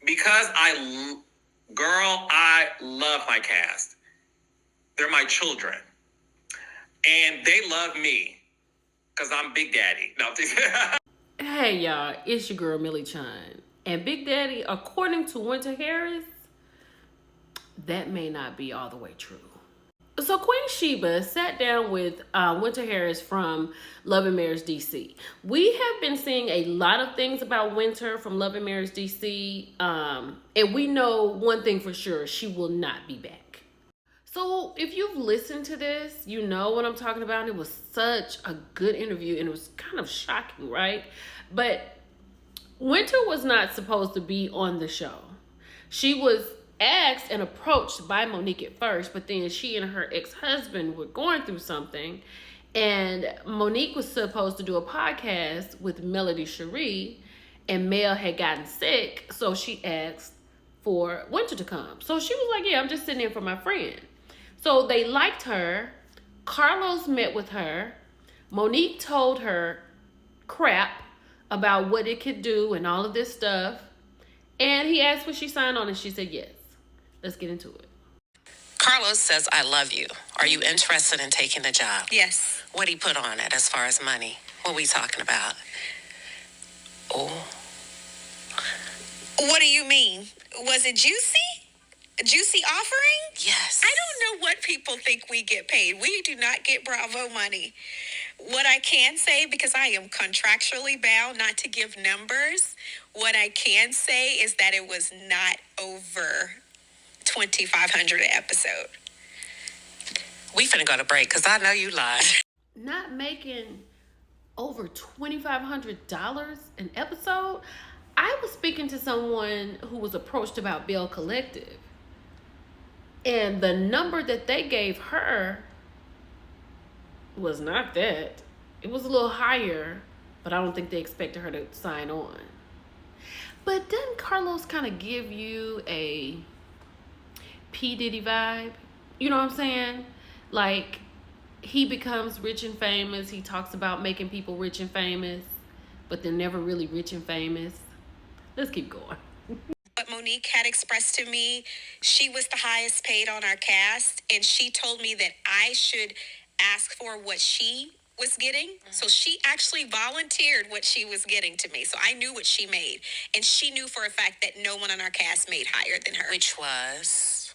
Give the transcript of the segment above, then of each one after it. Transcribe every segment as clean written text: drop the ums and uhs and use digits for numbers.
Because I love my cast. They're my children. And they love me because I'm Big Daddy. No, Hey y'all, it's your girl Millie Chun. And Big Daddy, according to Winter Harris, that may not be all the way true. So Queen Shiba sat down with Winter Harris from Love and Marriage DC. We have been seeing a lot of things about Winter from Love and Marriage DC, and we know one thing for sure: she will not be back. So if you've listened to this, you know what I'm talking about. It was such a good interview, and it was kind of shocking, right? But Winter was not supposed to be on the show. She was asked and approached by Monique at first, but then she and her ex-husband were going through something, and Monique was supposed to do a podcast with Melody Cherie, and Mel had gotten sick, so she asked for Winter to come. So she was like, yeah, I'm just sitting in for my friend. So they liked her. Carlos met with her. Monique told her crap about what it could do and all of this stuff. And he asked would she sign on, and she said yes. Let's get into it. Carlos says, I love you. Are you interested in taking the job? Yes. What he put on it as far as money? What we talking about? Oh. What do you mean? Was it juicy? A juicy offering? Yes. I don't know what people think we get paid. We do not get Bravo money. What I can say, because I am contractually bound not to give numbers, what I can say is that it was not over $2,500 an episode. We finna go to break because I know you lied. Not making over $2,500 an episode? I was speaking to someone who was approached about Bell Collective. And the number that they gave her was not that. It was a little higher, but I don't think they expected her to sign on. But doesn't Carlos kind of give you a P. Diddy vibe? You know what I'm saying? Like, he becomes rich and famous. He talks about making people rich and famous, but they're never really rich and famous. Let's keep going. What Monique had expressed to me, she was the highest paid on our cast, and she told me that I should ask for what she was getting. So she actually volunteered what she was getting to me. So I knew what she made, and she knew for a fact that no one on our cast made higher than her. Which was?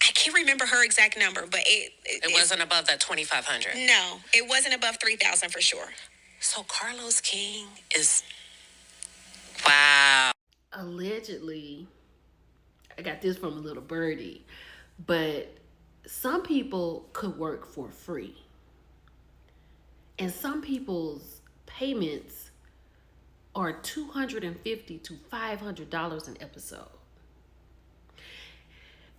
I can't remember her exact number, but it wasn't above that 2,500. No, it wasn't above 3,000 for sure. So Carlos King is, wow. Allegedly, I got this from a little birdie, but some people could work for free. And some people's payments are $250 to $500 an episode.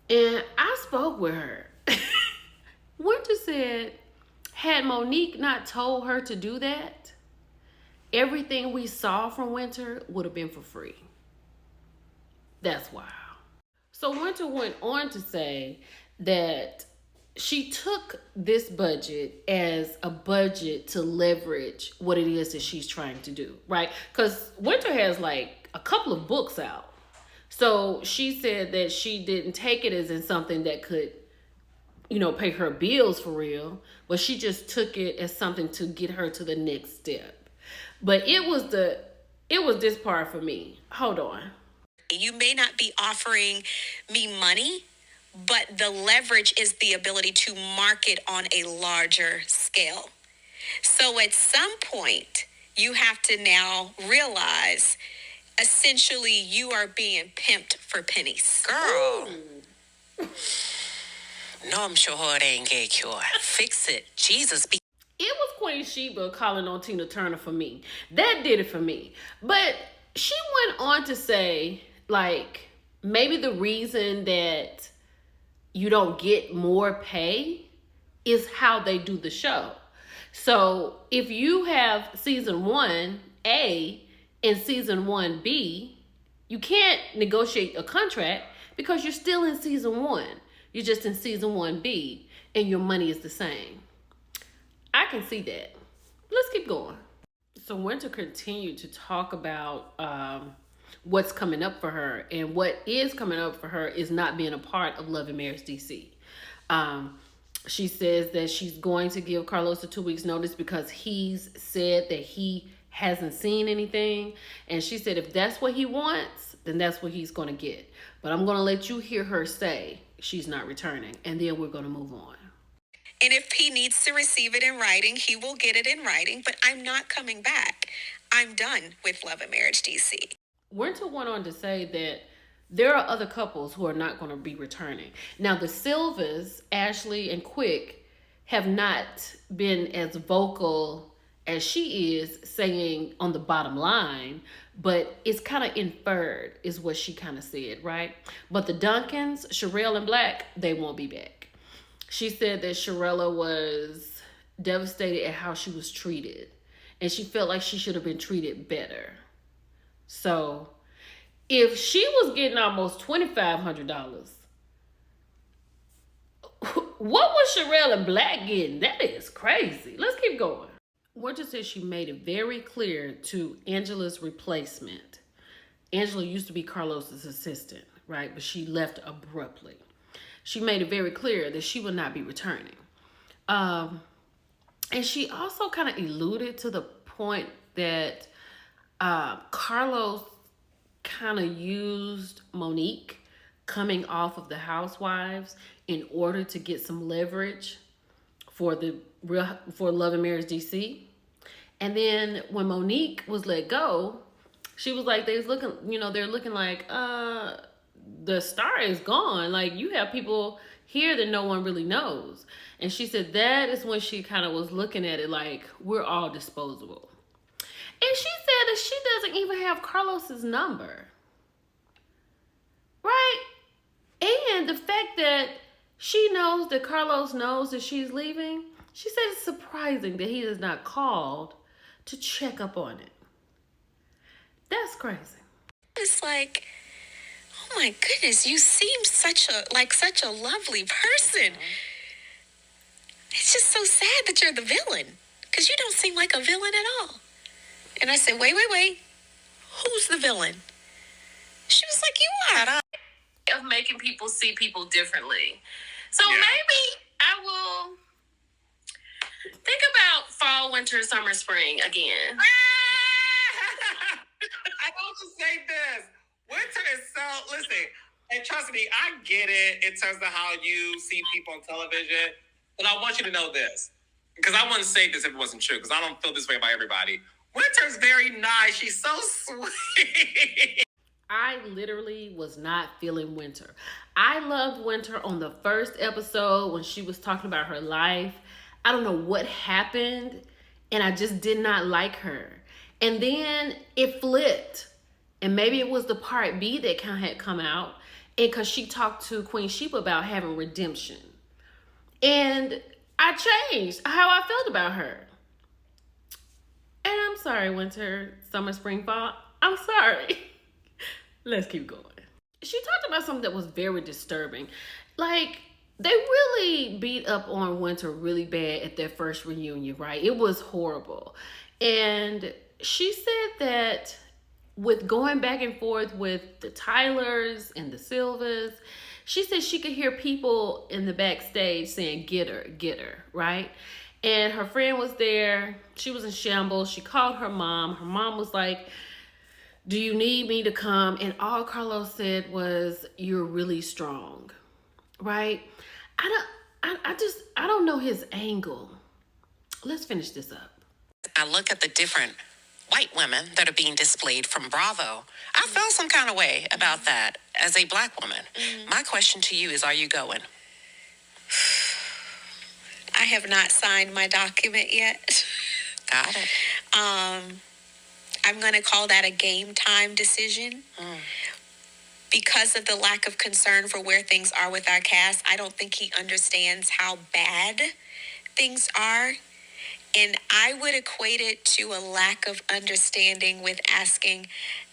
And I spoke with her. Winter said, had Monique not told her to do that, everything we saw from Winter would have been for free. That's wild. So Winter went on to say that she took this budget as a budget to leverage what it is that she's trying to do, right? Because Winter has like a couple of books out. So she said that she didn't take it as in something that could, pay her bills for real, but she just took it as something to get her to the next step. But it was this part for me. Hold on. You may not be offering me money, but the leverage is the ability to market on a larger scale. So at some point, you have to now realize, essentially, you are being pimped for pennies. Girl. No, I'm sure it ain't get cured. Fix it. Jesus. It was Queen Shiba calling on Tina Turner for me. That did it for me. But she went on to say, like, maybe the reason that you don't get more pay is how they do the show. So if you have season 1A and season 1B, you can't negotiate a contract because you're still in season 1. You're just in season 1B and your money is the same. I can see that. Let's keep going. So Winter continued to talk about what's coming up for her. And what is coming up for her is not being a part of Love and Marriage DC. She says that she's going to give Carlos a 2 weeks notice because he's said that he hasn't seen anything. And she said if that's what he wants, then that's what he's going to get. But I'm going to let you hear her say she's not returning. And then we're going to move on. And if he needs to receive it in writing, he will get it in writing. But I'm not coming back. I'm done with Love and Marriage DC. Winter went on to say that there are other couples who are not going to be returning. Now, the Silvas, Ashley and Quick, have not been as vocal as she is saying on the bottom line, but it's kind of inferred is what she kind of said, right? But the Duncans, Sherelle and Black, they won't be back. She said that Sherella was devastated at how she was treated, and she felt like she should have been treated better. So if she was getting almost $2,500, what was Sherelle and Black getting? That is crazy. Let's keep going. Winter said she made it very clear to Angela's replacement. Angela used to be Carlos's assistant, right? But she left abruptly. She made it very clear that she would not be returning. And she also kind of alluded to the point that Carlos kind of used Monique coming off of the Housewives in order to get some leverage for Love and Marriage DC. And then when Monique was let go, she was like, they're looking like, the star is gone. Like, you have people here that no one really knows. And she said that is when she kind of was looking at it like, we're all disposable. And she said that she doesn't even have Carlos's number. Right? And the fact that she knows that Carlos knows that she's leaving, she said it's surprising that he has not called to check up on it. That's crazy. It's like, oh my goodness, you seem such a lovely person. It's just so sad that you're the villain, because you don't seem like a villain at all. And I said, wait, who's the villain? She was like, you are. Of making people see people differently. So maybe I will think about fall, winter, summer, spring again. I want to say this. Winter is so, listen, and trust me, I get it in terms of how you see people on television, but I want you to know this, because I wouldn't say this if it wasn't true, because I don't feel this way about everybody. Winter's very nice. She's so sweet. I literally was not feeling Winter. I loved Winter on the first episode when she was talking about her life. I don't know what happened, and I just did not like her. And then it flipped, and maybe it was the part B that kind of had come out, and because she talked to Queen Shiba about having redemption. And I changed how I felt about her. And I'm sorry, winter, summer, spring, fall. I'm sorry. Let's keep going. She talked about something that was very disturbing. Like, they really beat up on Winter really bad at their first reunion, right? It was horrible. And she said that with going back and forth with the Tylers and the Silvas, she said she could hear people in the backstage saying, get her, right? And her friend was there. She was in shambles. She called her mom. Her mom was like, do you need me to come? And all Carlos said was, you're really strong, right? I don't know his angle. Let's finish this up. I look at the different white women that are being displayed from Bravo. I felt some kind of way about that as a black woman. My question to you is, are you going? I have not signed my document yet. Got it. I'm going to call that a game time decision. Because of the lack of concern for where things are with our cast, I don't think he understands how bad things are. And I would equate it to a lack of understanding with asking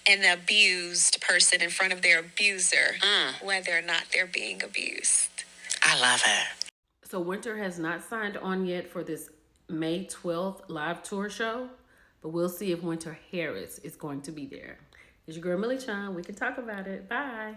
an abused person in front of their abuser whether or not they're being abused. I love it. So Winter has not signed on yet for this May 12th live tour show, but we'll see if Winter Harris is going to be there. It's your girl Millie Chan. We can talk about it. Bye.